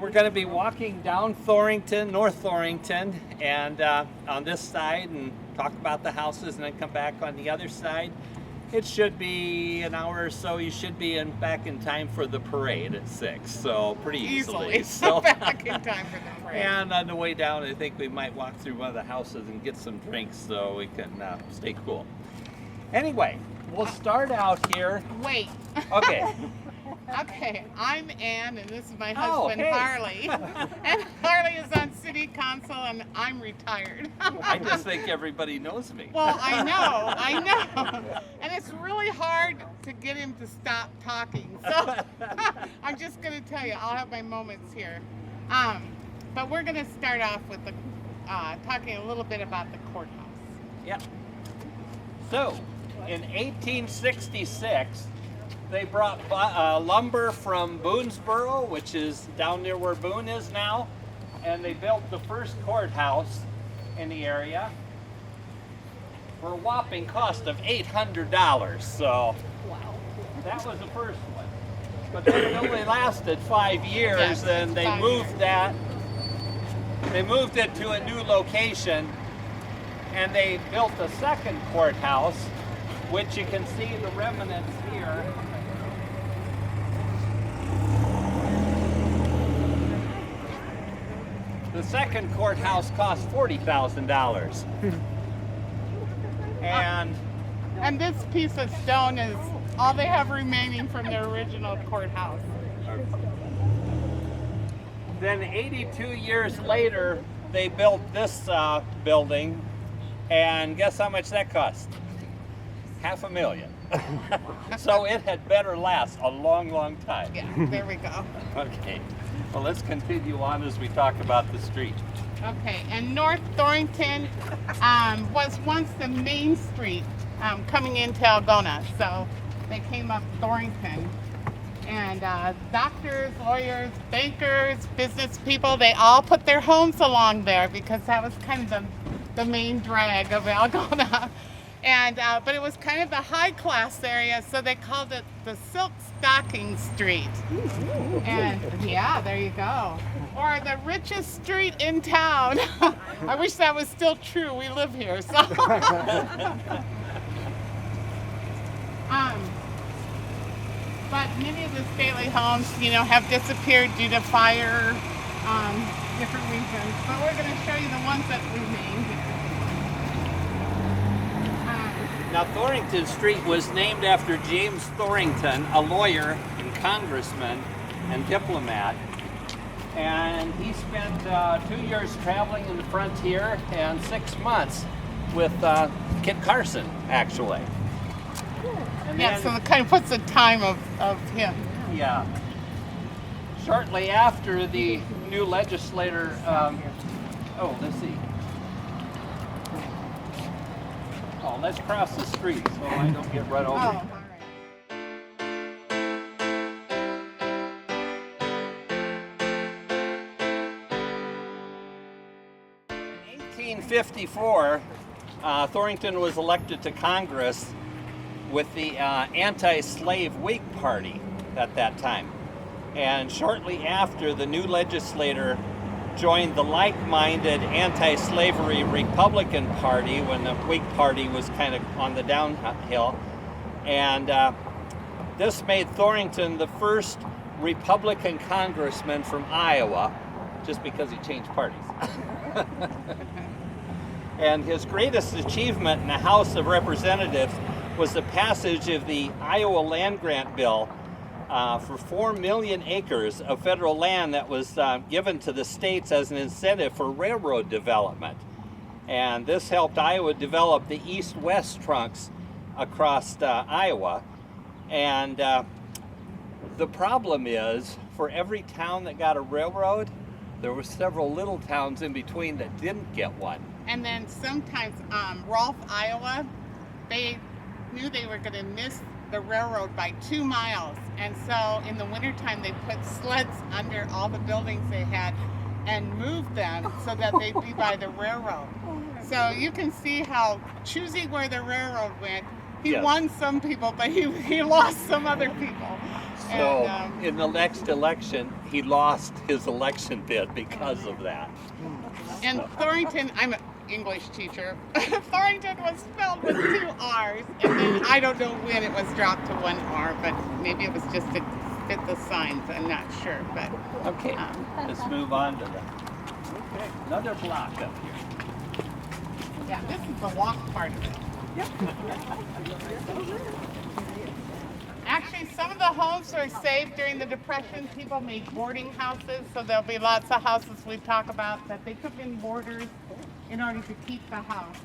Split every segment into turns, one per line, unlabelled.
we're going to be walking down Thorington, North Thorington, and on this side, and talk about the houses, and then come back on the other side. It should be an hour or so. You should be back in time for the parade at 6, so pretty easily.
So back in time for the parade.
And on the way down, I think we might walk through one of the houses and get some drinks so we can stay cool. Anyway, we'll start out here.
Wait.
Okay.
Okay, I'm Ann, and this is my husband,
hey.
Harley. And Harley is on city council, and I'm retired.
I just think everybody knows me.
Well, I know. And it's really hard to get him to stop talking. So I'm just going to tell you, I'll have my moments here. But we're going to start off with talking a little bit about the courthouse.
Yep. So, in 1866, they brought lumber from Boonesboro, which is down near where Boone is now, and they built the first courthouse in the area for a whopping cost of $800. So that was the first one. But it only lasted 5 years,
Yes,
and they moved that. They moved it to a new location, and they built a second courthouse, which you can see the remnants here. The second courthouse cost $40,000.
And this piece of stone is all they have remaining from their original courthouse.
Then 82 years later, they built this building, and guess how much that cost? $500,000. So it had better last a long, long time.
Yeah, there we go.
Okay, well, let's continue on as we talk about the street.
Okay, and North Thorington was once the main street coming into Algona. So they came up Thorington. And doctors, lawyers, bankers, business people, they all put their homes along there because that was kind of the main drag of Algona. And but it was kind of the high class area, so they called it the Silk Stocking Street. And yeah, there you go. Or the richest street in town. I wish that was still true. We live here, so. But many of the stately homes, have disappeared due to fire, different reasons. But we're going to show you the ones that remain here.
Now, Thorington Street was named after James Thorington, a lawyer and congressman and diplomat. And he spent 2 years traveling in the frontier and 6 months with Kit Carson, actually. And
yeah, so it kind of puts the time of him.
Yeah. Shortly after the new legislator, let's see. Oh, let's cross the street so I don't get run over.
Oh, all right.
In 1854, Thorington was elected to Congress with the anti-slave Whig Party at that time. And shortly after, the new legislator joined the like-minded anti-slavery Republican Party when the Whig Party was kind of on the downhill. And this made Thorington the first Republican congressman from Iowa, just because he changed parties. And his greatest achievement in the House of Representatives was the passage of the Iowa Land Grant Bill for 4 million acres of federal land that was given to the states as an incentive for railroad development. And this helped Iowa develop the east-west trunks across Iowa. And the problem is, for every town that got a railroad, there were several little towns in between that didn't get one.
And then sometimes Rolfe, Iowa, they knew they were going to miss the railroad by 2 miles. And so in the wintertime, they put sleds under all the buildings they had and moved them so that they'd be by the railroad. So you can see how choosing where the railroad went He
Yes.
won some people, but he lost some other people.
So
And,
in the next election, he lost his election bid because of that.
and Thorington, I'm an English teacher. Thorington was spelled with 2 R's, and then I don't know when it was dropped to 1 R, but maybe it was just to fit the signs. I'm not sure, but
Okay, let's move on to another block up here.
yeah, this is the walk part of it. Actually, some of the homes were saved during the Depression. People made boarding houses, so there'll be lots of houses we talk about that they took in boarders in order to keep the house.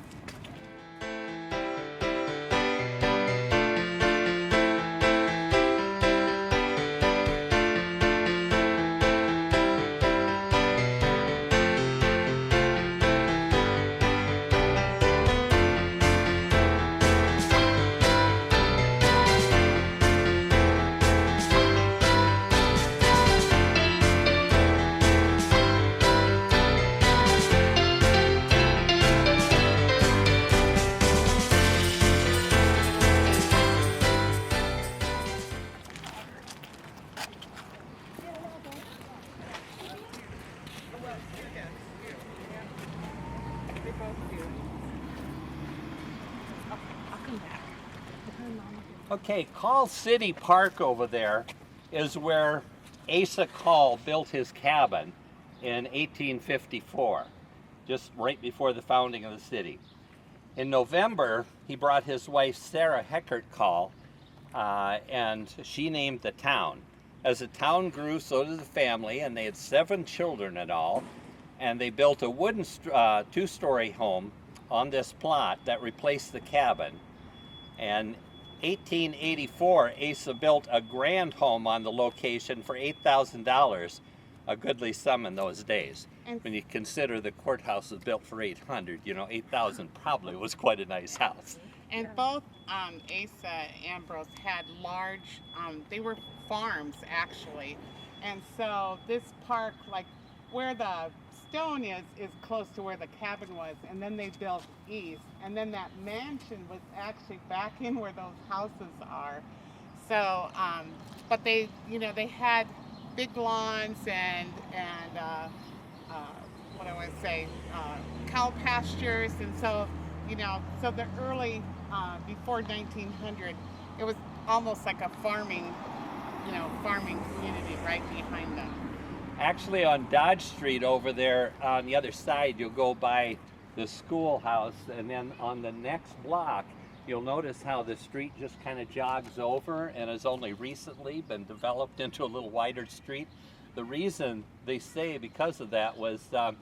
Okay, Call City Park over there is where Asa Call built his cabin in 1854, just right before the founding of the city. In November, he brought his wife Sarah Haggard Call, and she named the town. As the town grew, so did the family, and they had 7 children in all, and they built a wooden 2-story home on this plot that replaced the cabin. And 1884, Asa built a grand home on the location for $8,000, a goodly sum in those days.
And
When you consider the courthouse was built for 800, you know, 8,000 probably was quite a nice house.
And both Asa and Ambrose had large, they were farms actually. And so this park, like where the stone is close to where the cabin was. And then they built east. And then that mansion was actually back in where those houses are. So, but they, you know, they had big lawns and what do I say, cow pastures. And so, you know, so the early, before 1900, it was almost like a farming, you know, farming community right behind them.
Actually, on Dodge Street over there on the other side, you'll go by the schoolhouse, and then on the next block, you'll notice how the street just kind of jogs over and has only recently been developed into a little wider street. The reason they say because of that was that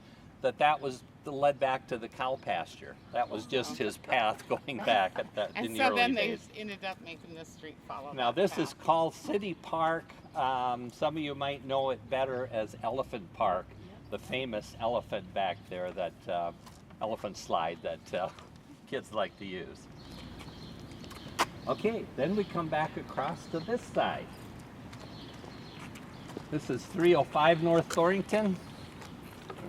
was led back to the cow pasture. That was just his path going back at that, in the
And so
early
then
days.
they ended up making this street follow
Now
that
this
path.
is called City Park. Some of you might know it better as Elephant Park, the famous elephant back there, that elephant slide that kids like to use. Okay, then we come back across to this side. This is 305 North Thorington.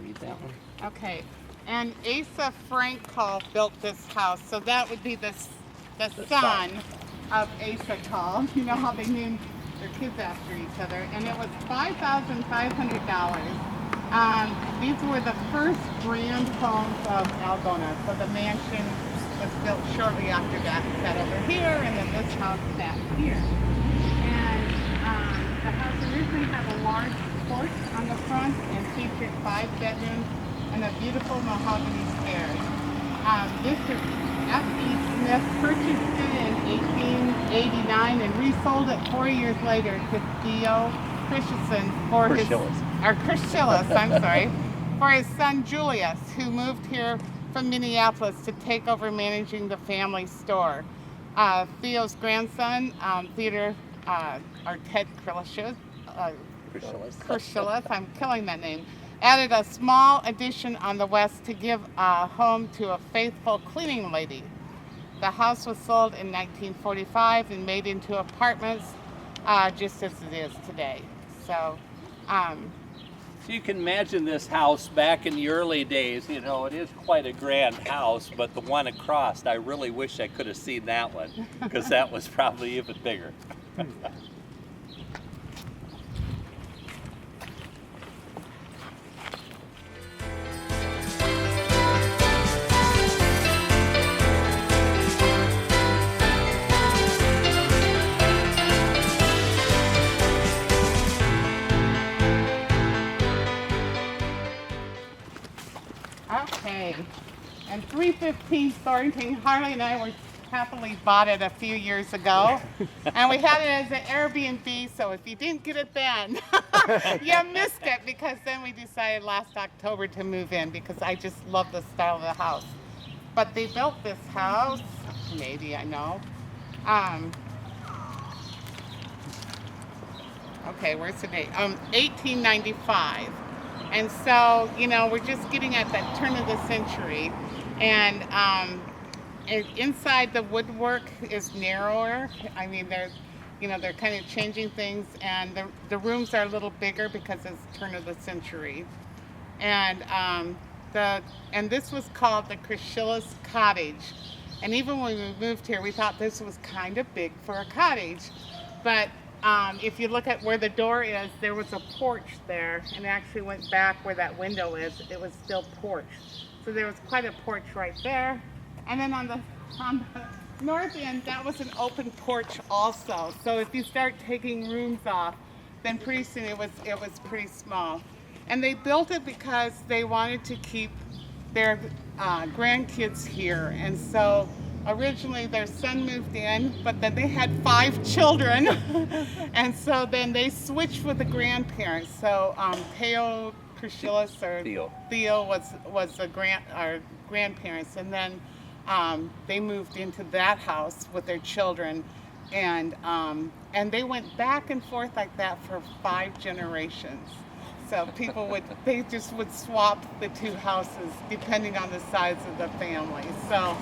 Read that one.
Okay, and Asa Frank Call built this house, so that would be the son of Asa Call. You know how they named their kids after each other, and it was $5,500. These were the first grand homes of Algona, so the mansion was built shortly after that. It sat over here, and then this house sat here. And the house originally had a large porch on the front and featured 5 bedrooms and a beautiful mahogany stairs. Mr. F.E. Smith purchased it in 1889 and resold it 4 years later to Theo Christensen for Cillis, I'm sorry, for his son Julius, who moved here from Minneapolis to take over managing the family store. Theo's grandson, Theodore, or Ted Cillis, I'm killing that name, added a small addition on the west to give a home to a faithful cleaning lady. The house was sold in 1945 and made into apartments, just as it is today. So
So you can imagine this house back in the early days. You know, it is quite a grand house, but the one across, I really wish I could have seen that one, because that was probably even bigger.
Okay, and 315 Thorington, Harley and I were happily bought it a few years ago, and we had it as an Airbnb, so if you didn't get it then, you missed it, because then we decided last October to move in, because I just love the style of the house. But they built this house, maybe I know, okay, where's the date? 1895. And so, you know, we're just getting at that turn of the century, and inside the woodwork is narrower. I mean, they're kind of changing things, and the rooms are a little bigger because it's turn of the century. And this was called the Cillis Cottage. And even when we moved here, we thought this was kind of big for a cottage, but if you look at where the door is, there was a porch there, and it actually went back where that window is. It was still porch. So there was quite a porch right there. And then on the north end, that was an open porch also. So if you start taking rooms off, then pretty soon it was pretty small. And they built it because they wanted to keep their grandkids here. And so originally their son moved in, but then they had 5 children. And so then they switched with the grandparents. So Theo Cillis, or Theo was our grandparents. And then they moved into that house with their children. And they went back and forth like that for 5 generations. So they just would swap the 2 houses depending on the size of the family. So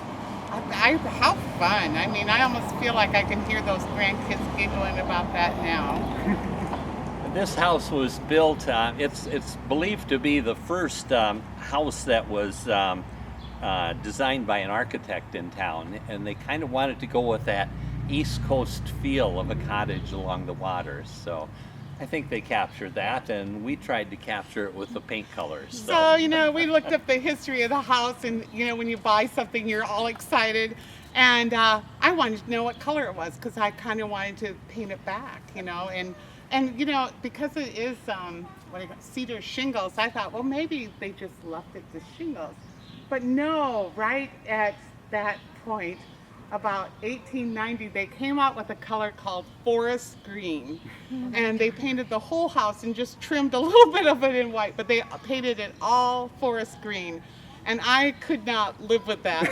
how fun. I mean, I almost feel like I can hear those grandkids giggling about that now.
This house was built, it's believed to be the first house that was designed by an architect in town, and they kind of wanted to go with that East Coast feel of a cottage along the water. So I think they captured that, and we tried to capture it with the paint colors.
So, you know, we looked up the history of the house, and, you know, when you buy something, you're all excited. And I wanted to know what color it was, because I kind of wanted to paint it back, you know. And you know, because it is cedar shingles, I thought, well, maybe they just left it to shingles. But no, right at that point, about 1890, they came out with a color called forest green, and they painted the whole house and just trimmed a little bit of it in white, but they painted it all forest green, and I could not live with that.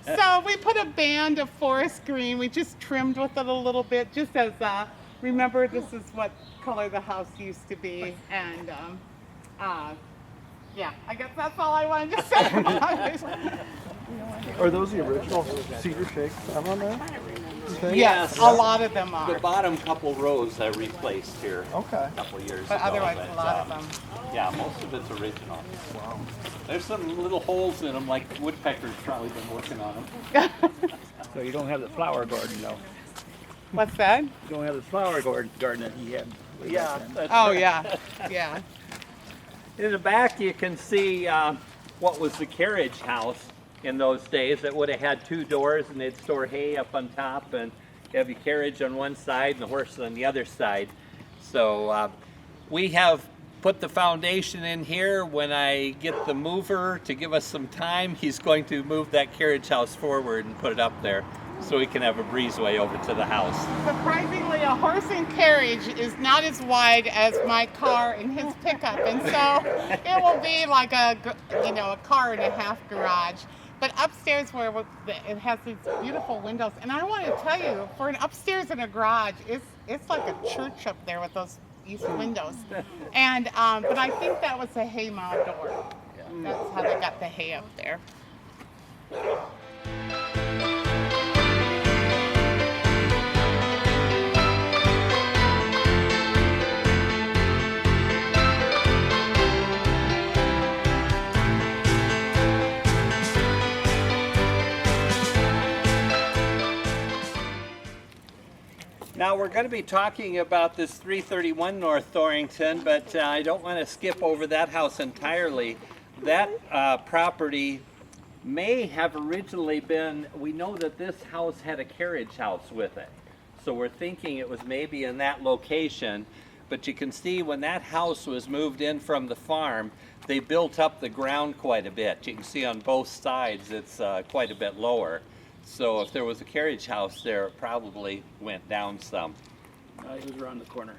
So we put a band of forest green. We just trimmed with it a little bit, just as remember, this is what color the house used to be. And yeah, I guess that's all I wanted to say about it.
Are those the original cedar shakes on there?
Yes, a lot of them are.
The bottom couple rows I replaced here a couple years
but
ago.
Otherwise, a lot of them.
Yeah, most of it's original.
Wow.
There's some little holes in them, like woodpeckers probably been working on them.
So you don't have the flower garden, though.
What's that?
You don't have the flower garden that he had.
Yeah.
Oh, yeah, yeah.
In the back, you can see what was the carriage house in those days. It would have had 2 doors, and they'd store hay up on top, and you have your carriage on one side and the horse on the other side. So we have put the foundation in here. When I get the mover to give us some time, he's going to move that carriage house forward and put it up there so we can have a breezeway over to the house.
Surprisingly, a horse and carriage is not as wide as my car and his pickup, and so it will be like a car and a half garage. But upstairs, where it has these beautiful windows, and I want to tell you, for an upstairs in a garage, it's like a church up there with those east windows. And but I think that was a hay mow door. That's how they got the hay up there.
Now we're going to be talking about this 331 North Thorington, but I don't want to skip over that house entirely. That property may have originally been, we know that this house had a carriage house with it. So we're thinking it was maybe in that location, but you can see when that house was moved in from the farm, they built up the ground quite a bit. You can see on both sides it's quite a bit lower. So if there was a carriage house there, it probably went down some.
It was around the corner.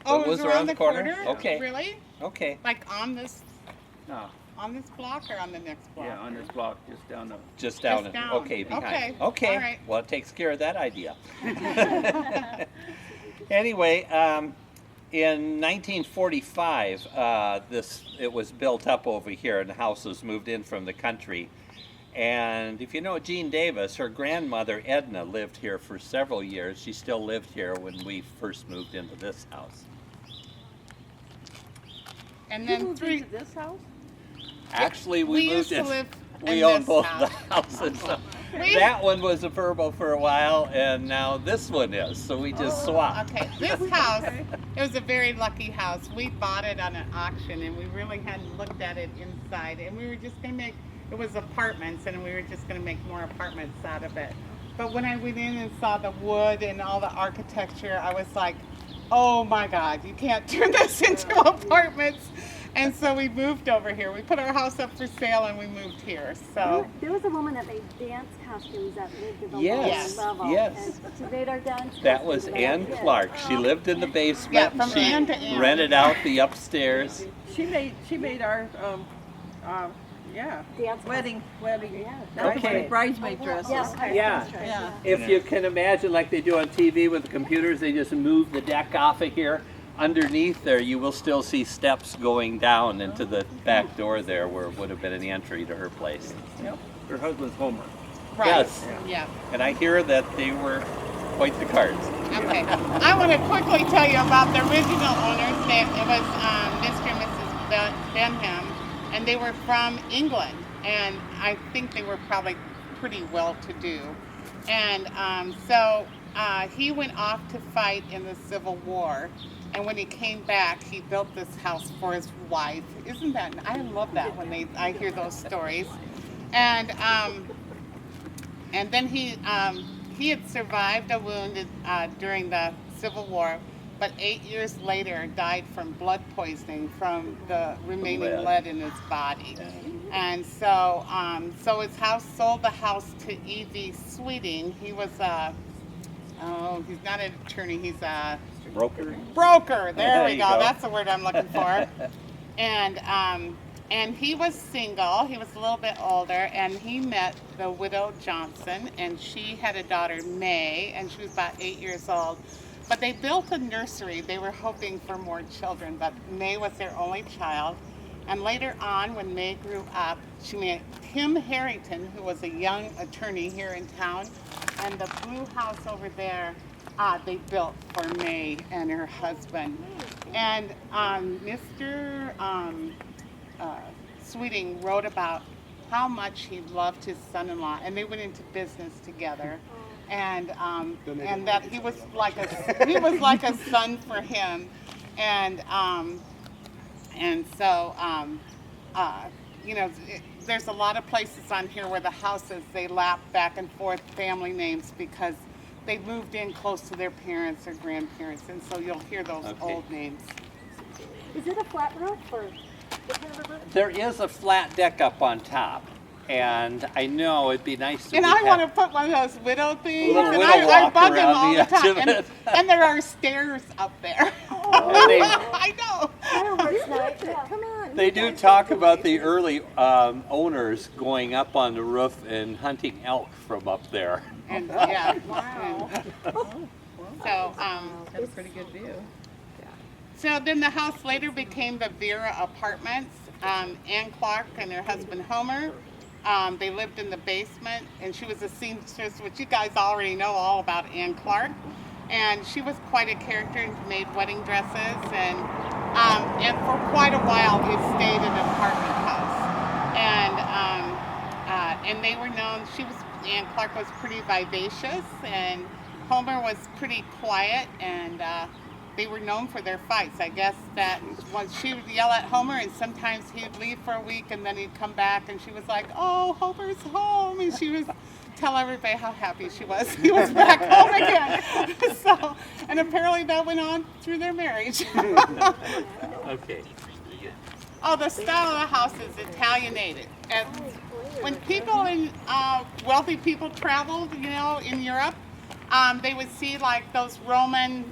Oh, it was around the corner?
Okay.
Really?
Okay.
Like on this
No,
block or on the next block?
yeah, on this block, just down the.
Just down.
Just down.
Okay, behind.
Okay.
Okay.
All right.
Well, it takes care of that idea. Anyway, in 1945, it was built up over here, and the house was moved in from the country. And if you know Jean Davis, her grandmother Edna lived here for several years. She still lived here when we first moved into this house.
And
You
then
moved into this house?
Actually,
we
we
used
moved
to
in.
live
We
in
own
this
both
house.
the houses. So
We-
that one was a Verbo for a while, and now this one is. So we just swapped.
Okay, this house, it was a very lucky house. We bought it on an auction and we really hadn't looked at it inside. And we were just gonna make, it was apartments and we were just gonna make more apartments out of it. But when I went in and saw the wood and all the architecture, I was like, oh my God, you can't turn this into apartments. And so we moved over here. We put our house up for sale and we moved here. So
There was a woman that made dance costumes that lived in the
Yes,
lower level.
yes.
And she made our dance
That was
costumes.
Ann
Yeah.
Clark. She lived in the basement.
Yeah, from
she
Ann to Ann.
rented out the upstairs.
She made our
Dance
wedding
Yeah.
not
Okay.
the bridesmaid dresses.
Yes, I
Yeah.
that's right,
Yeah.
If you can imagine, like they do on TV with the computers, they just move the deck off of here. Underneath there, you will still see steps going down into the back door there, where it would have been an entry to her place.
Yep. Her husband's Homer.
right.
Yes.
Yeah.
And I hear that they were quite the cards.
Okay. I want to quickly tell you about the original owners. It was Mr. and Mrs. Benham, and they were from England, and I think they were probably pretty well-to-do. And so he went off to fight in the Civil War, and when he came back, he built this house for his wife. Isn't that? I love that when I hear those stories. And then he had survived a wound during the Civil War, but 8 years later died from blood poisoning from the remaining lead in his body. And so, so his house sold the house to E.V. Sweding. He was he's not an attorney. He's a
Broker.
broker. There we
you
go.
go.
That's the word I'm looking for. And he was single. He was a little bit older, and he met the widow Johnson, and she had a daughter, May, and she was about 8 years old. But they built a nursery. They were hoping for more children, but May was their only child. And later on, when May grew up, she met Tim Harrington, who was a young attorney here in town, and the blue house over there they built for May and her husband. And Mr. Sweding wrote about how much he loved his son-in-law, and they went into business together. And that he was like a son for him, and so there's a lot of places on here where the houses, they lap back and forth family names because they moved in close to their parents or grandparents, and so you'll hear those old names.
Is it a flat roof or what kind of a roof?
There is a flat deck up on top, and I know it'd be nice to.
And I want to put one of those widow things,
Little
and
widow
I
walk
bug him
around
all
the
the
edge
time.
of
And,
it.
and there are stairs up there.
They,
I know.
Fireworks night, yeah.
Come on.
they do talk about the early owners going up on the roof and hunting elk from up there.
And yeah.
Wow.
So
Got a pretty good view.
So then the house later became the Vera Apartments. Ann Clark and her husband Homer, they lived in the basement, and she was a seamstress, which you guys already know all about Ann Clark. And she was quite a character and made wedding dresses, and for quite a while it stayed an apartment house. And they were known. Ann Clark was pretty vivacious, and Homer was pretty quiet, and they were known for their fights. I guess that she would yell at Homer, and sometimes he'd leave for a week, and then he'd come back, and she was like, "Oh, Homer's home," and she was tell everybody how happy she was. He was back home again. So, and apparently that went on through their marriage.
Okay.
Oh, the style of the house is Italianated. And when people in wealthy people traveled, you know, in Europe, they would see like those Roman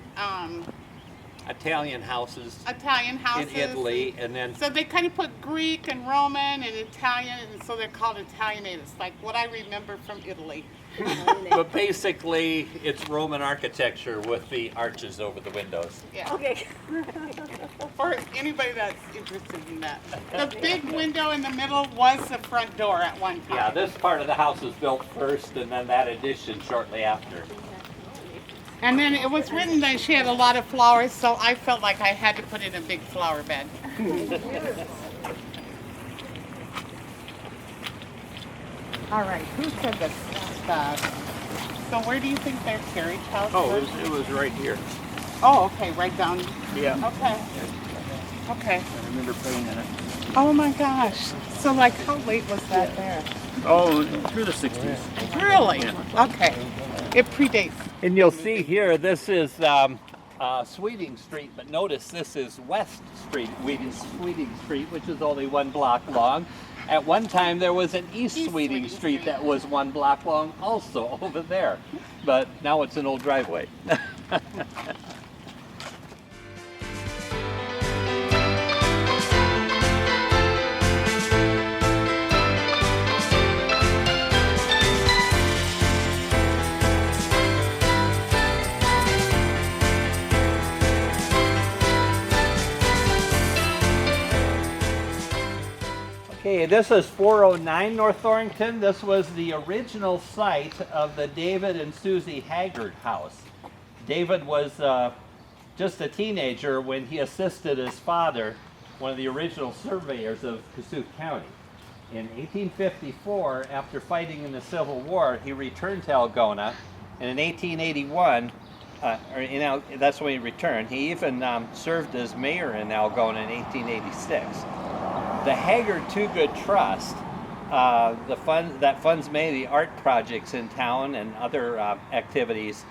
Italian houses
Italian houses
in Italy, and then
so they kind of put Greek and Roman and Italian, and so they're called Italianated. It's like what I remember from Italy.
but basically it's Roman architecture with the arches over the windows.
Yeah.
Okay.
For anybody that's interested in that. The big window in the middle was the front door at one time.
Yeah, this part of the house was built first, and then that addition shortly after.
And then it was written that she had a lot of flowers, so I felt like I had to put in a big flower bed. All right, who said this stuff? So where do you think their carriage house was?
It was right here.
Oh, okay, right down.
Yeah.
Okay. Okay.
I remember playing in it.
Oh my gosh. So like how late was that there?
Oh, through the 60s.
Really? Okay. It predates.
And you'll see here, this is Sweding Street, but notice this is West Street, Sweding Street, which is only 1 block long. At one time, there was an East Sweding Street that was 1 block long also over there, but now it's an old driveway. Okay, this is 409 North Thorington. This was the original site of the David and Susie Haggard house. David was just a teenager when he assisted his father, one of the original surveyors of Kossuth County. In 1854, after fighting in the Civil War, he returned to Algona, and in 1881, that's when he returned. He even served as mayor in Algona in 1886. The Haggard Too Good Trust, that funds many of the art projects in town and other activities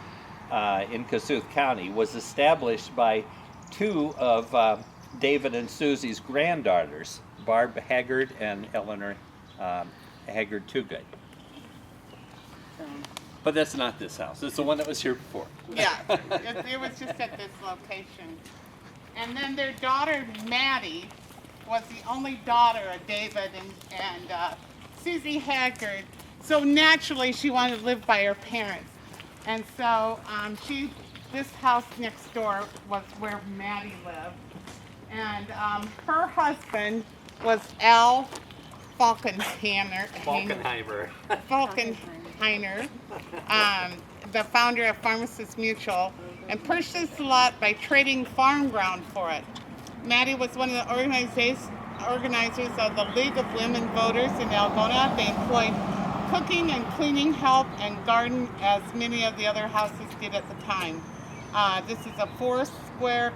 in Kossuth County, was established by 2 of David and Susie's granddaughters, Barb Haggard and Eleanor Haggard Too Good. But that's not this house. It's the one that was here before.
Yeah, it was just at this location. And then their daughter, Maddie, was the only daughter of David and Susie Haggard. So naturally, she wanted to live by her parents. And so this house next door was where Maddie lived. And her husband was
Falconheimr.
Falconheimr, the founder of Pharmacists Mutual, and purchased the lot by trading farm ground for it. Maddie was one of the organizers of the League of Women Voters in Algona. They employed cooking and cleaning help and garden as many of the other houses did at the time. This is a 4-square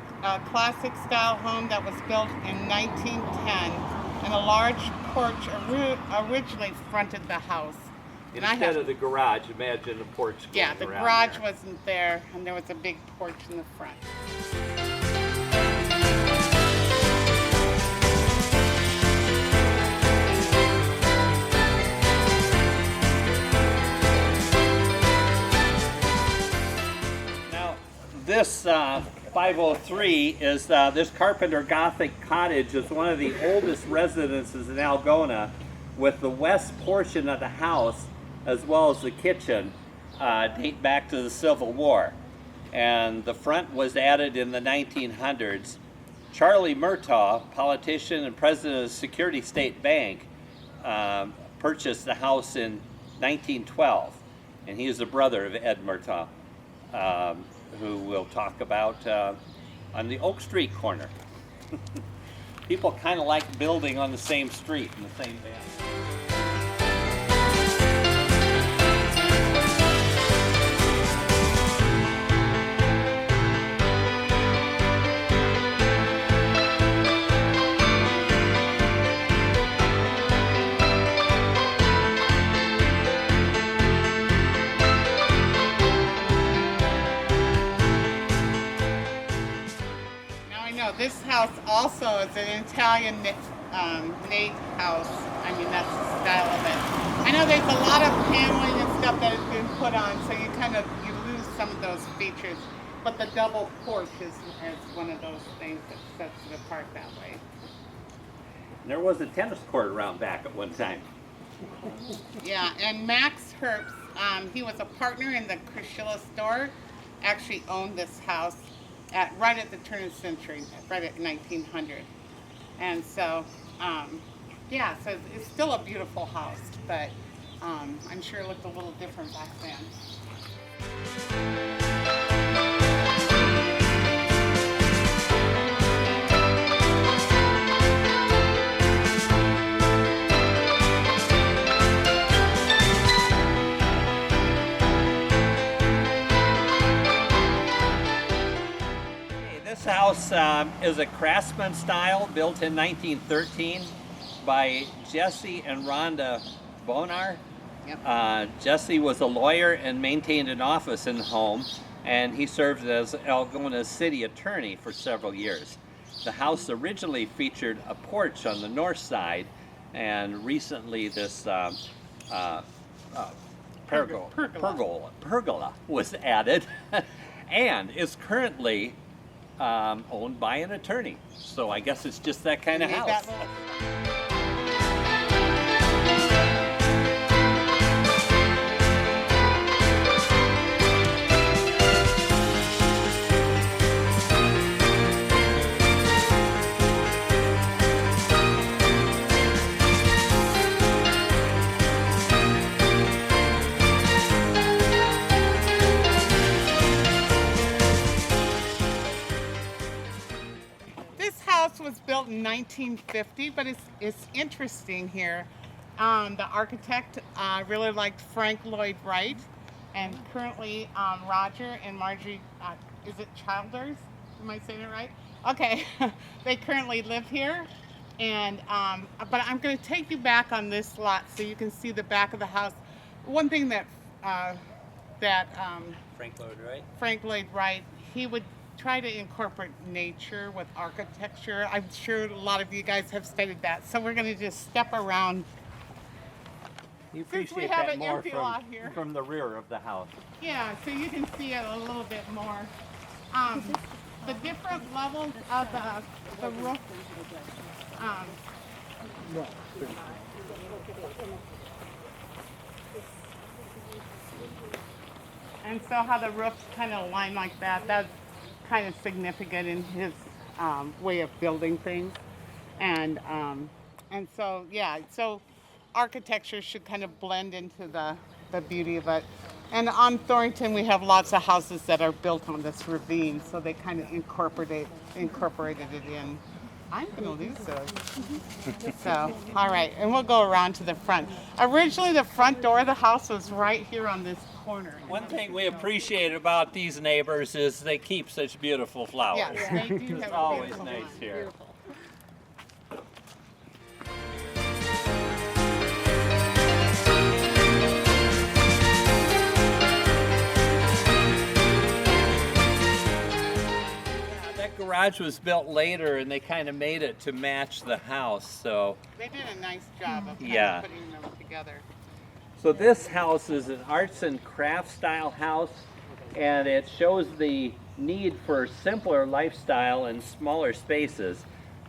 classic style home that was built in 1910, and a large porch originally fronted the house.
Instead of the garage, imagine a porch going
Yeah, the
around
garage
there.
wasn't there, and there was a big porch in the front.
This 503 is this Carpenter Gothic cottage is one of the oldest residences in Algona, with the west portion of the house as well as the kitchen date back to the Civil War, and the front was added in the 1900s. Charlie Myrtto, politician and president of the Security State Bank, purchased the house in 1912, and he is the brother of Ed Myrtto, who we'll talk about on the Oak Street corner. People kind of like building on the same street in the same band.
this house also is an Italian Nate house. I mean, that's the style of it. I know there's a lot of paneling and stuff that has been put on, so you lose some of those features. But the double porch is one of those things that sets it apart that way.
There was a tennis court around back at one time.
Yeah, and Max Herbst, he was a partner in the Cillis store, actually owned this house right at the turn of the century, right at 1900. And so, yeah, so it's still a beautiful house, but I'm sure it looked a little different back then.
This house is a craftsman style built in 1913 by Jesse and Rhonda Bonar.
Yep.
Jesse was a lawyer and maintained an office in the home, and he served as Algona's city attorney for several years. The house originally featured a porch on the north side, and recently this pergola was added and is currently owned by an attorney. So I guess it's just that kind of
Made
house.
that little- was built in 1950, but it's interesting here. The architect really liked Frank Lloyd Wright, and currently Roger and Marjorie, is it Childers? Am I saying it right? Okay, they currently live here, and but I'm going to take you back on this lot so you can see the back of the house. One thing that Frank Lloyd Wright, he would try to incorporate nature with architecture. I'm sure a lot of you guys have studied that. So we're going to just step around.
You
Since we
appreciate
have
that
an
more
empty lot here.
from the rear of the house.
Yeah, so you can see it a little bit more. The different levels of the roof. And so how the roof's kind of lined like that, that's kind of significant in his way of building things. And so, yeah, so architecture should kind of blend into the beauty of it. And on Thorington, we have lots of houses that are built on this ravine, so they kind of incorporated it in. I'm going to lose those. So, all right, and we'll go around to the front. Originally, the front door of the house was right here on this corner.
One thing we appreciate about these neighbors is they keep such beautiful flowers.
Yes, they do have
It's
a
always
beautiful
nice
lawn.
here.
Beautiful.
That garage was built later, and they kind of made it to match the house. So,
They did a nice job of kind
Yeah.
of putting them together.
so this house is an arts and crafts style house, and it shows the need for simpler lifestyle and smaller spaces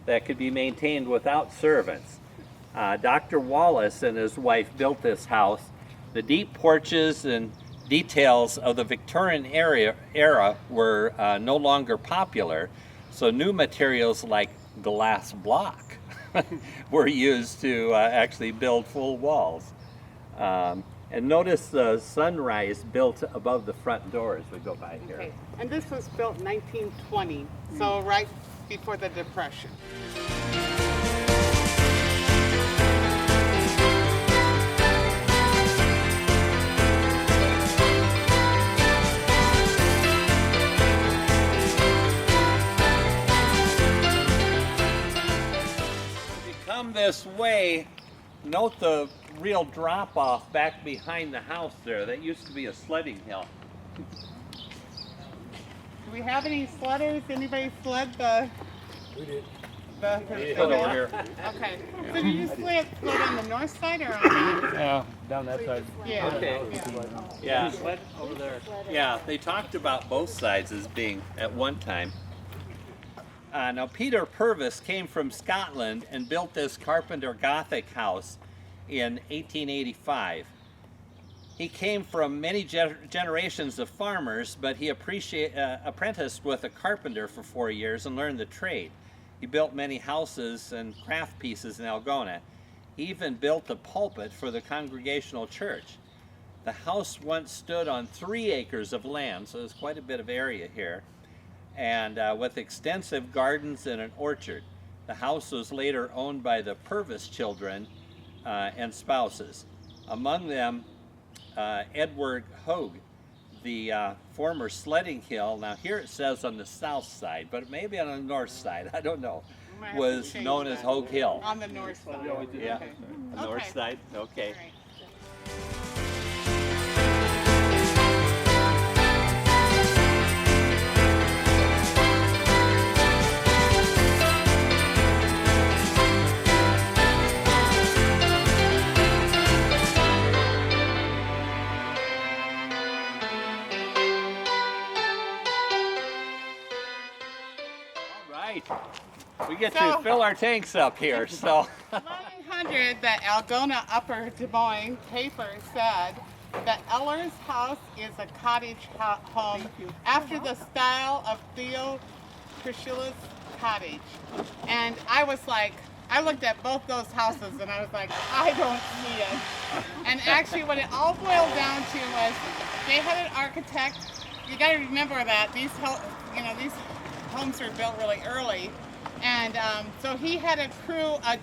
that could be maintained without servants. Dr. Wallace and his wife built this house. The deep porches and details of the Victorian era were no longer popular, so new materials like glass block were used to actually build full walls. And notice the sunrise built above the front door as we go by here.
Okay. And this was built in 1920, so right before the Depression.
If you come this way, note the real drop-off back behind the house there. That used to be a sledding hill.
Do we have any sledders? Anybody sled the Both are
Put over here.
Okay. So did you split on the north side or on the?
Yeah, down that side.
Yeah.
Okay.
Yeah.
Yeah.
Over there.
Yeah, they talked about both sides as being at one time. Now, Peter Purvis came from Scotland and built this Carpenter Gothic house in 1885. He came from many generations of farmers, but he apprenticed with a carpenter for 4 years and learned the trade. He built many houses and craft pieces in Algona. He even built a pulpit for the Congregational Church. The house once stood on 3 acres of land, so there's quite a bit of area here, and with extensive gardens and an orchard. The house was later owned by the Purvis children and spouses. Among them, Edward Hogue, the former sledding hill, now here it says on the south side, but maybe on the north side, I don't know,
Might have to
was
change
known as
that.
Hogue Hill.
On the north side.
Yeah,
Okay.
the north
Okay.
side, okay.
All right.
All right, we get
So-
to fill our tanks up here, so.
100, the Algona Upper Des Moines paper said that Ellers House is a cottage home after the style of Theo Cillis Cottage. And I was like, I looked at both those houses and I was like, I don't see it. And actually what it all boiled down to was they had an architect. You got to remember that these homes were built really early. And so he had a crew of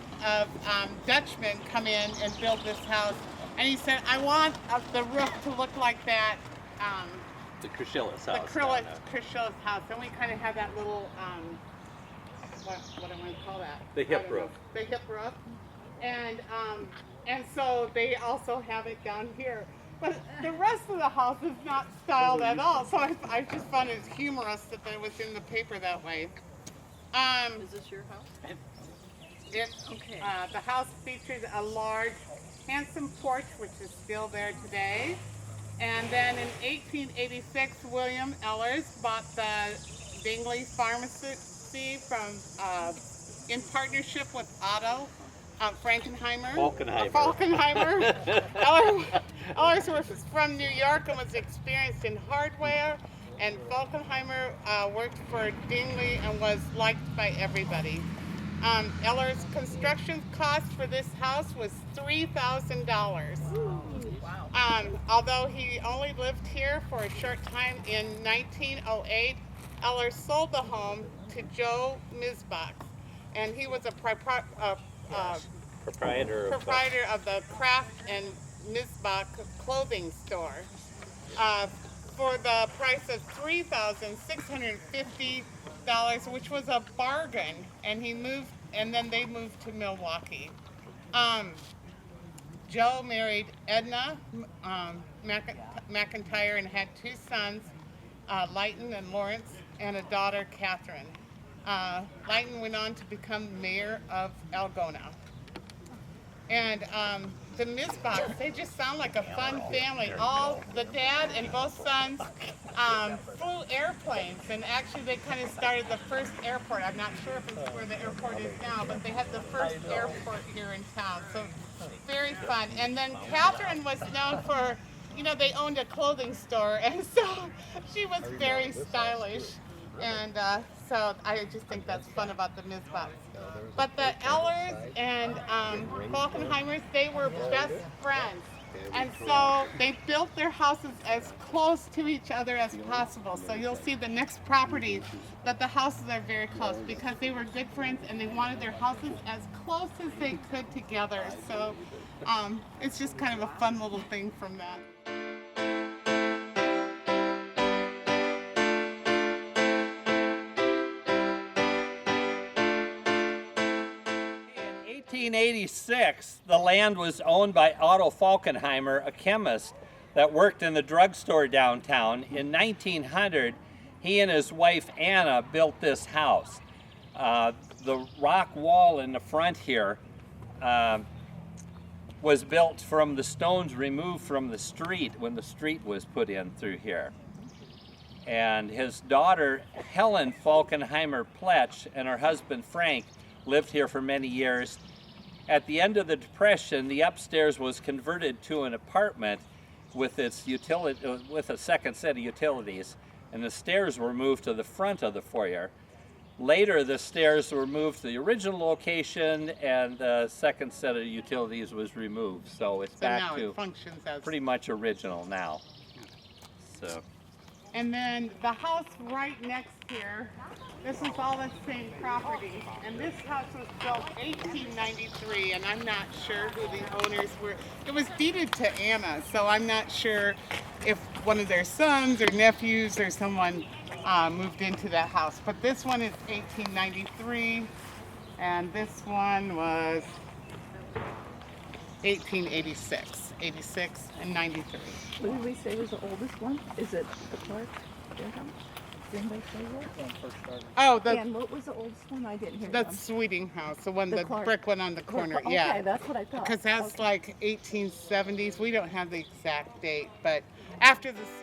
Dutchmen come in and build this house. And he said, I want the roof to look like that,
The Cillis
the
house.
Cillis house. And we kind of have that little, what do I want to call that?
The hip
I don't know.
roof.
The hip roof. And so they also have it down here. But the rest of the house is not styled at all. So I just found it humorous that it was in the paper that way.
Is this your house?
Okay. The house features a large, handsome porch, which is still there today. And then in 1886, William Ellers bought the Dingley Pharmacy from, in partnership with Otto Falconheimr. Ellers was from New York and was experienced in hardware. And Falconheimr worked for Dingley and was liked by everybody. Ellers' construction cost for this house was $3,000.
Wow.
Although he only lived here for a short time in 1908, Ellers sold the home to Joe Misbach, and he was a
Proprietor
of the Kraft and Misbach clothing store. For the price of $3,650, which was a bargain, and then they moved to Milwaukee. Joe married Edna McIntyre and had 2 sons, Leighton and Lawrence, and a daughter, Catherine. Leighton went on to become mayor of Algona. And the Misbachs, they just sound like a fun family. All the dad and both sons flew airplanes, and actually they kind of started the first airport. I'm not sure if it's where the airport is now, but they had the first airport here in town. So very fun. And then Catherine was known for, they owned a clothing store, and so she was very stylish. And so I just think that's fun about the Misbachs. But the Ellers and Falconheimers, they were best friends. And so they built their houses as close to each other as possible. So you'll see the next property that the houses are very close because they were good friends and they wanted their houses as close as they could together. So it's just kind of a fun little thing from that.
In 1886, the land was owned by Otto Falconheimr, a chemist that worked in the drugstore downtown. In 1900, he and his wife Anna built this house. The rock wall in the front here was built from the stones removed from the street when the street was put in through here. And his daughter, Helen Falconheimr Pletch, and her husband, Frank, lived here for many years. At the end of the Depression, the upstairs was converted to an apartment with its with a second set of utilities, and the stairs were moved to the front of the foyer. Later, the stairs were moved to the original location, and the second set of utilities was removed. So it's
So
back
now
to
it functions as.
pretty much original now. So.
And then the house right next here, this is all the same property. And this house was built 1893, and I'm not sure who the owners were. It was deeded to Anna, so I'm not sure if one of their sons or nephews or someone moved into that house. But this one is 1893, and this one was 1886, 86, and 93.
What did we say was the oldest one? Is it the Clark? Benham? Did anybody say that?
Oh,
And what was the oldest one? I didn't hear
the
them.
Sweding house, the one,
The
the
Clark-
brick one on the corner,
Okay,
yeah.
that's what I thought.
Because that's
Okay.
like 1870s. We don't have the exact date, but after the Civil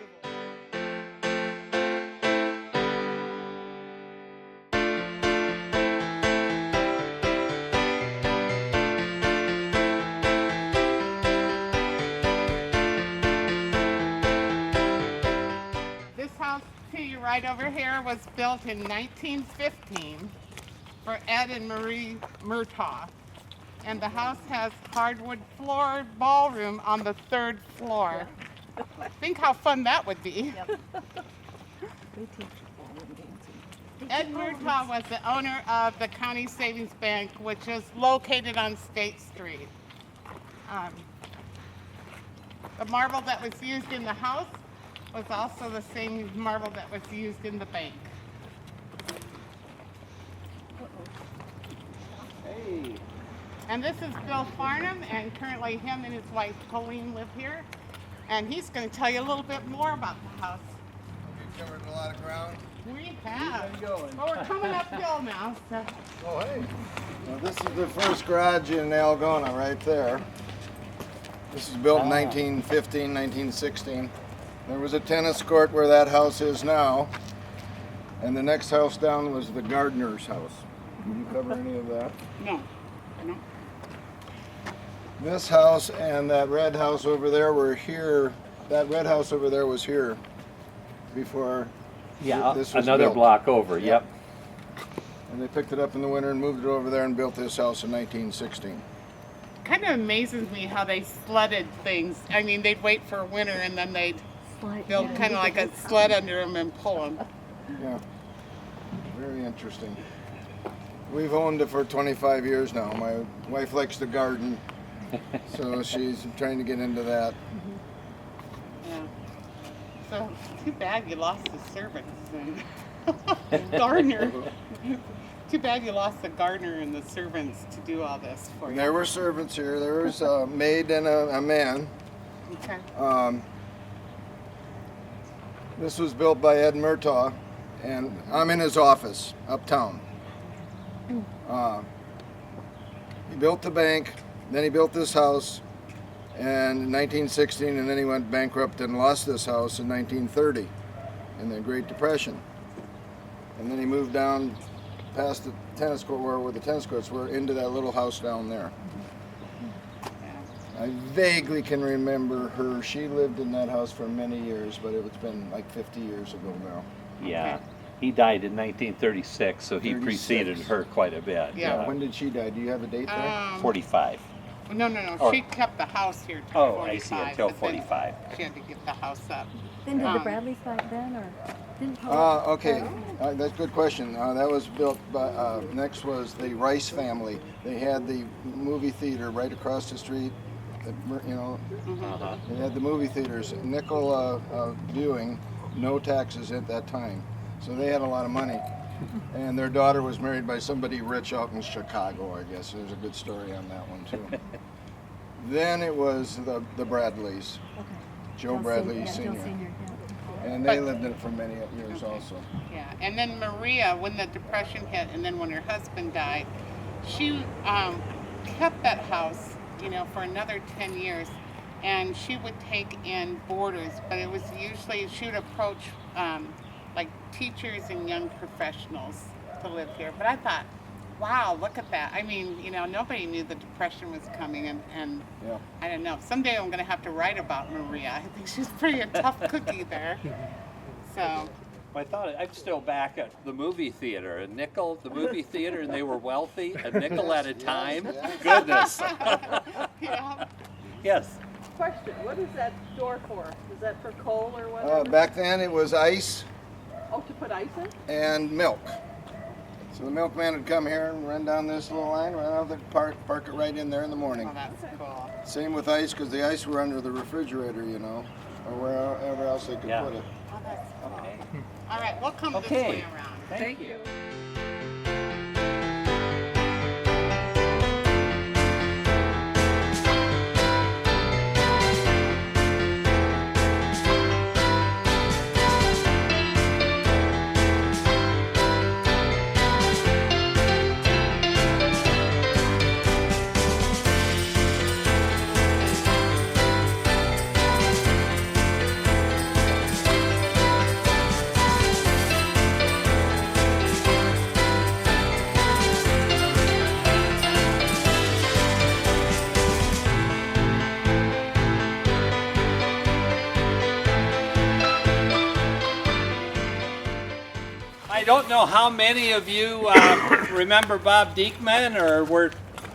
This house to you right over here was built in 1915 for Ed and Marie Myrtto. And the house has hardwood floor ballroom on the 3rd floor. Think how fun that would be.
They teach ballroom dancing.
Ed Myrtto was the owner of the County Savings Bank, which is located on State Street. The marble that was used in the house was also the same marble that was used in the bank.
Hey.
And this is Bill Farnham, and currently him and his wife Colleen live here. And he's going to tell you a little bit more about the house.
We covered a lot of ground.
We have.
Where you going?
Well, we're coming uphill now, so.
Oh, hey.
Well, this is the first garage in Algona right there. This was built in 1915, 1916. There was a tennis court where that house is now. And the next house down was the gardener's house. Did you cover any of that?
No. No.
This house and that red house over there were here. That red house over there was here before
Yeah,
this was
another
built.
block over, yep.
And they picked it up in the winter and moved it over there and built this house in 1916.
Kind of amazes me how they sledded things. I mean, they'd wait for winter and then they'd
Slide
build
down.
kind of like a sled under them and pull them.
Yeah, very interesting. We've owned it for 25 years now. My wife likes to garden, so she's trying to get into that.
Yeah. So too bad you lost the servants and gardener. Too bad you lost the gardener and the servants to do all this for you.
There were servants here. There was a maid and a man.
Okay.
This was built by Ed Myrtto, and I'm in his office uptown. He built the bank, then he built this house, and in 1916, and then he went bankrupt and lost this house in 1930 in the Great Depression. And then he moved down past the tennis court where the tennis courts were into that little house down there. I vaguely can remember her. She lived in that house for many years, but it's been like 50 years ago now.
Yeah. He died in 1936, so he
36.
preceded her quite a bit.
Yeah.
When did she die? Do you have a date there?
45.
No.
Or-
She kept the house here till
Oh,
45.
I see, until
but then
45.
She had to give the house up.
Then did the
Um,
Bradleys back then, or didn't Paul?
Okay, that's a good question. That was built by, next was the Rice family. They had the movie theater right across the street. You know,
Uh-huh.
they had the movie theaters. Nickel viewing, no taxes at that time. So they had a lot of money. And their daughter was married by somebody rich out in Chicago, I guess. There's a good story on that one, too. Then it was the Bradleys.
Okay.
Joe Bradley
Joe
Sr.
Senior, yeah.
And they
But-
lived in it for many years
Okay.
also.
Yeah, and then Maria, when the Depression hit, and then when her husband died, she kept that house, for another 10 years, and she would take in boarders, but it was usually, she would approach like teachers and young professionals to live here. But I thought, wow, look at that. I mean, nobody knew the Depression was coming, and
Yeah.
I don't know. Someday I'm going to have to write about Maria. I think she's pretty a tough cookie there. So,
I'm still back at the movie theater, a nickel, the movie theater, and they were wealthy, a nickel at a time. Goodness.
yeah.
Yes.
Question, what is that door for? Is that for coal or whatever?
Back then it was ice
Oh, to put ice in?
and milk. So the milkman would come here and run down this little line, run out the park it right in there in the morning.
Oh, that's cool.
Same with ice, because the ice were under the refrigerator, or wherever else they could
Yeah.
put it.
Oh, that's cool. All right, we'll come this
Okay.
way around.
Thank you. I don't know how many of you remember Bob Diekman or were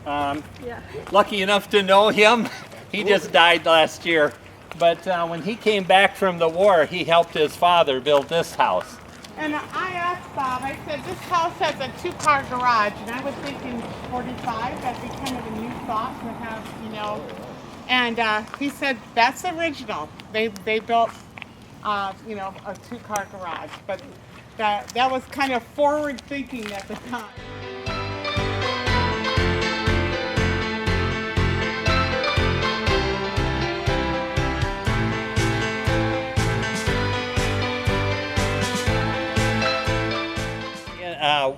Yeah.
lucky enough to know him. He just died last year. But when he came back from the war, he helped his father build this house.
And I asked Bob, I said, this house has a 2-car garage, and I was thinking 45, that'd be kind of a new thought to have, And he said, that's original. They built, a 2-car garage, but that was kind of forward thinking at the time.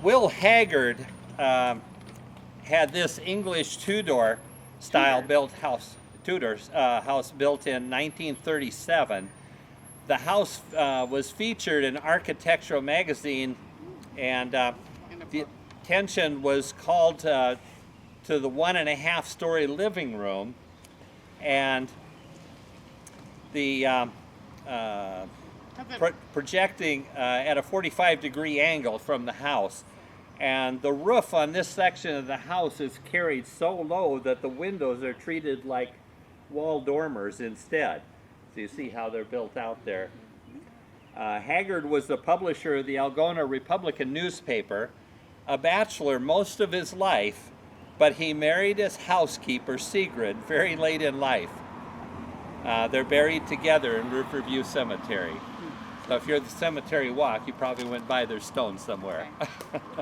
Will Haggard had this English Tudor style built house, house built in 1937. The house was featured in Architectural Magazine, and the attention was called to the 1.5-story living room, and the projecting at a 45-degree angle from the house. And the roof on this section of the house is carried so low that the windows are treated like wall dormers instead. So you see how they're built out there. Haggard was the publisher of the Algona Republican newspaper, a bachelor most of his life, but he married his housekeeper, Sigrid, very late in life. They're buried together in Riverview Cemetery. So if you're at the cemetery walk, you probably went by their stone somewhere.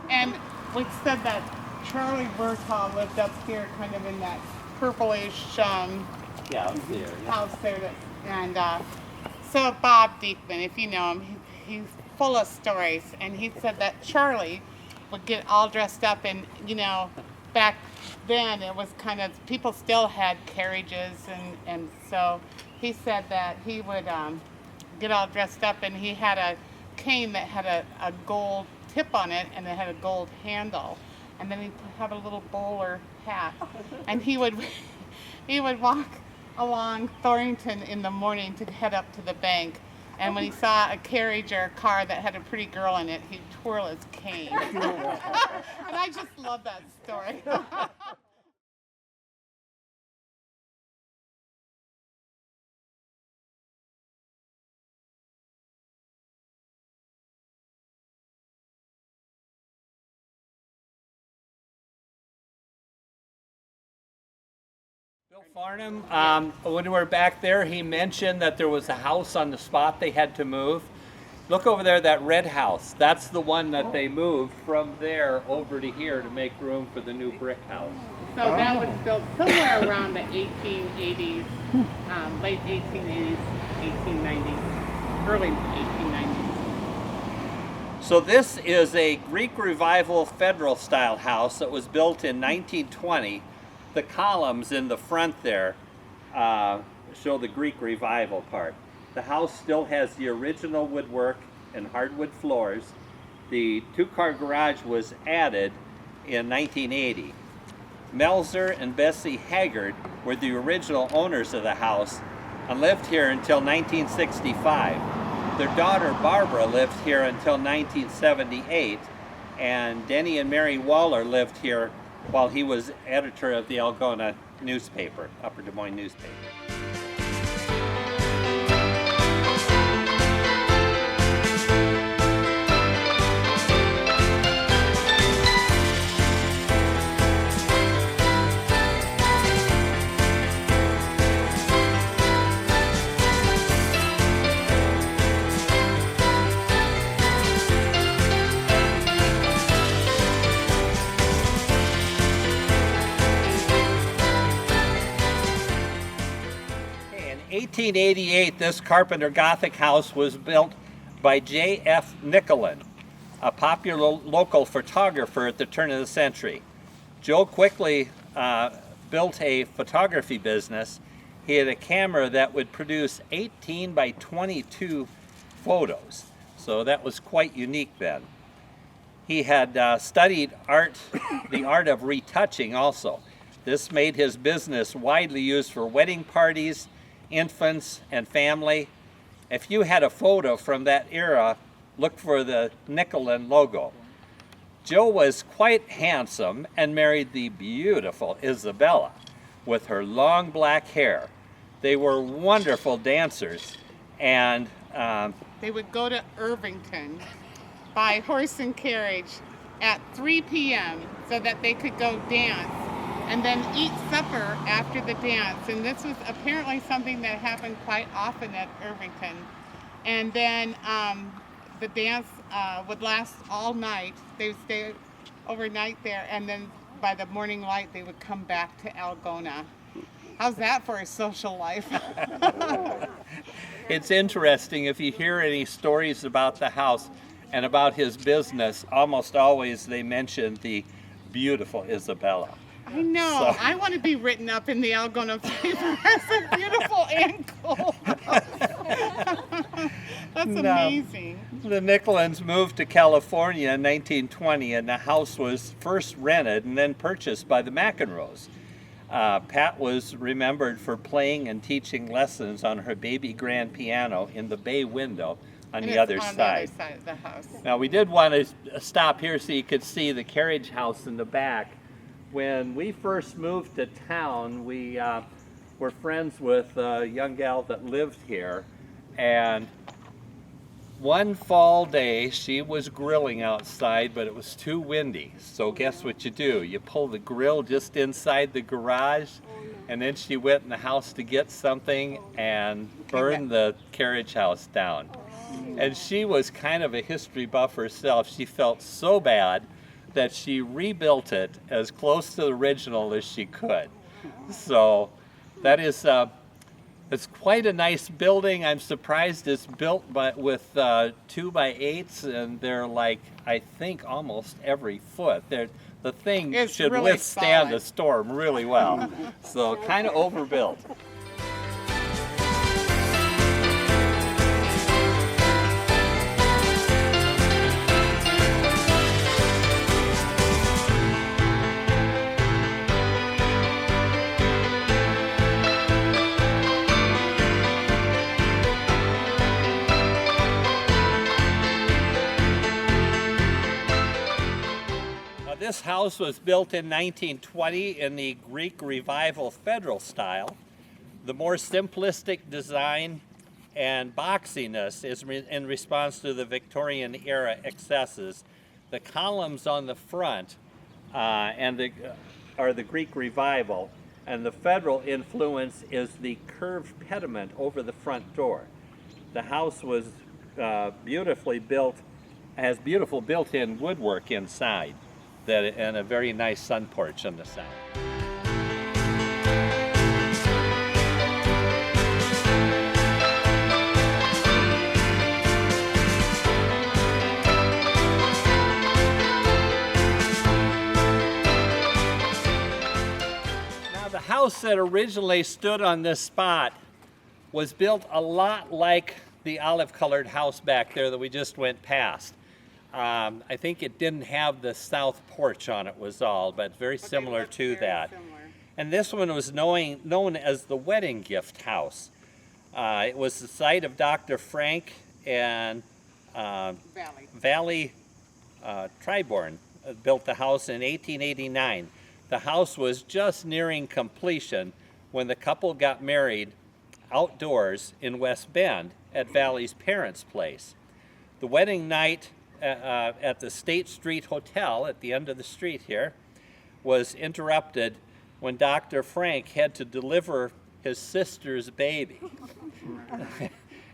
And we said that Charlie Bertha lived up here, kind of in that purplish
Yeah, it's there.
house there. And so Bob Diekman, if you know him, he's full of stories. And he said that Charlie would get all dressed up, and back then it was kind of, people still had carriages, and so he said that he would get all dressed up, and he had a cane that had a gold tip on it, and it had a gold handle, and then he'd have a little bowler hat, and he would walk along Thorington in the morning to head up to the bank, and when he saw a carriage or a car that had a pretty girl in it, he'd twirl his cane. And I just love that story.
Bill Farnham, when we were back there, he mentioned that there was a house on the spot they had to move. Look over there, that red house. That's the one that they moved from there over to here to make room for the new brick house.
So that was built somewhere around the 1880s, late 1880s, 1890s. early 1890s.
So this is a Greek Revival Federal style house that was built in 1920. The columns in the front there show the Greek Revival part. The house still has the original woodwork and hardwood floors. The two-car garage was added in 1980. Melzer and Bessie Haggard were the original owners of the house and lived here until 1965. Their daughter Barbara lived here until 1978, and Denny and Mary Waller lived here while he was editor of the Algona newspaper, Upper Des Moines newspaper. In 1888, this Carpenter Gothic house was built by J.F. Nicholan, a popular local photographer at the turn of the century. Joe quickly built a photography business. He had a camera that would produce 18 by 22 photos, so that was quite unique then. He had studied art, the art of retouching also. This made his business widely used for wedding parties, infants, and family. If you had a photo from that era, look for the Nicholan logo. Joe was quite handsome and married the beautiful Isabella with her long black hair. They were wonderful dancers, and
They would go to Irvington by horse and carriage at 3 p.m. so that they could go dance and then eat supper after the dance. And this was apparently something that happened quite often at Irvington. And then the dance would last all night. They would stay overnight there, and then by the morning light, they would come back to Algona. How's that for a social life?
it's interesting if you hear any stories about the house and about his business, almost always they mention the beautiful Isabella.
I know.
So-
I want to be written up in the Algona paper as a beautiful ankle. That's
No.
amazing.
The Nicholans moved to California in 1920, and the house was first rented and then purchased by the McEnroes. Pat was remembered for playing and teaching lessons on her baby grand piano in the bay window on
And
the
it's
other
on
side.
the other side of the house.
Now, we did want to stop here so you could see the carriage house in the back. When we first moved to town, we were friends with a young gal that lived here, and one fall day she was grilling outside, but it was too windy. So guess what you do? You pull the grill just inside the garage, and then she went in the house to get something and burned the carriage house down. And she was kind of a history buff herself. She felt so bad that she rebuilt it as close to the original as she could. So that is, it's quite a nice building. I'm surprised it's built with 2x8s, and they're like, I think almost every foot. The thing
It's
should
really
withstand
solid.
a storm really well. So kind of overbuilt. This house was built in 1920 in the Greek Revival Federal style. The more simplistic design and boxiness is in response to the Victorian era excesses. The columns on the front are the Greek Revival, and the Federal influence is the curved pediment over the front door. The house was beautifully built, has beautiful built-in woodwork inside, and a very nice sun porch on the side. house that originally stood on this spot was built a lot like the olive-colored house back there that we just went past. I think it didn't have the south porch on it was all, but very similar to that. And this one was known as the wedding gift house. It was the site of Dr. Frank and Valley Triborn built the house in 1889. The house was just nearing completion when the couple got married outdoors in West Bend at Valley's parents' place. The wedding night at the State Street Hotel at the end of the street here was interrupted when Dr. Frank had to deliver his sister's baby.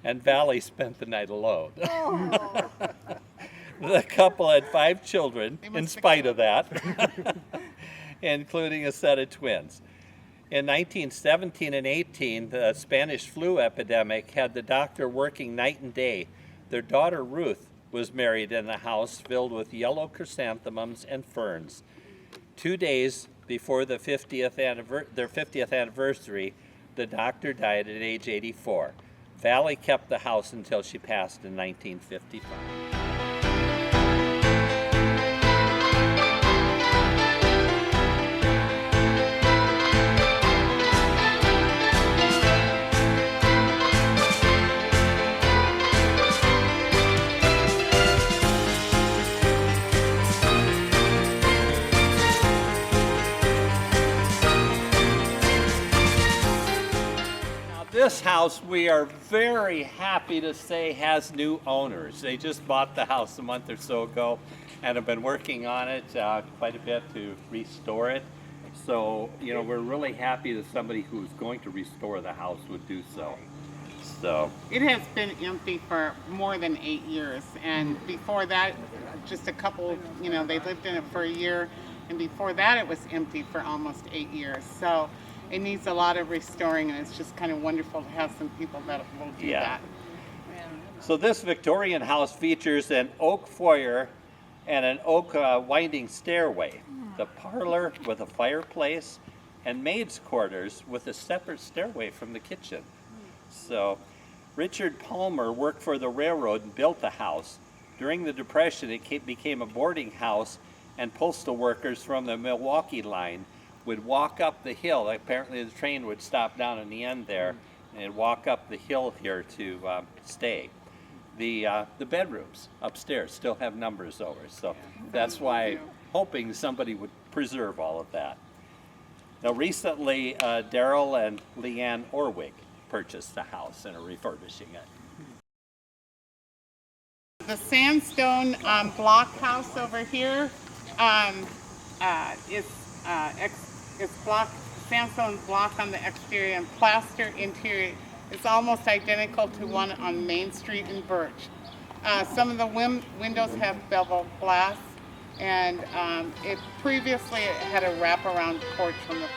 And Valley spent the night alone.
Oh.
The couple had 5 children in spite of that, including a set of twins. In 1917 and 18, the Spanish flu epidemic had the doctor working night and day. Their daughter Ruth was married in a house filled with yellow chrysanthemums and ferns. 2 days before their 50th anniversary, the doctor died at age 84. Valley kept the house until she passed in 1955. This house, we are very happy to say, has new owners. They just bought the house a month or so ago and have been working on it quite a bit to restore it. So, you know, we're really happy that somebody who's going to restore the house would do so. So
It has been empty for more than 8 years, and before that, just a couple, you know, they lived in it for a year, and before that it was empty for almost 8 years. So it needs a lot of restoring, and it's just kind of wonderful to have some people that will do that.
So this Victorian house features an oak foyer and an oak winding stairway, the parlor with a fireplace, and maid's quarters with a separate stairway from the kitchen. So Richard Palmer worked for the railroad and built the house. During the Depression, it became a boarding house, and postal workers from the Milwaukee line would walk up the hill. Apparently the train would stop down in the end there and walk up the hill here to stay. The bedrooms upstairs still have numbers over, so that's why hoping somebody would preserve all of that. Now recently, Darrell and Leanne Orwig purchased the house and are refurbishing it.
The sandstone block house over here is sandstone block on the exterior and plaster interior. It's almost identical to one on Main Street in Birch. Some of the windows have bevel glass, and it previously had a wraparound porch from the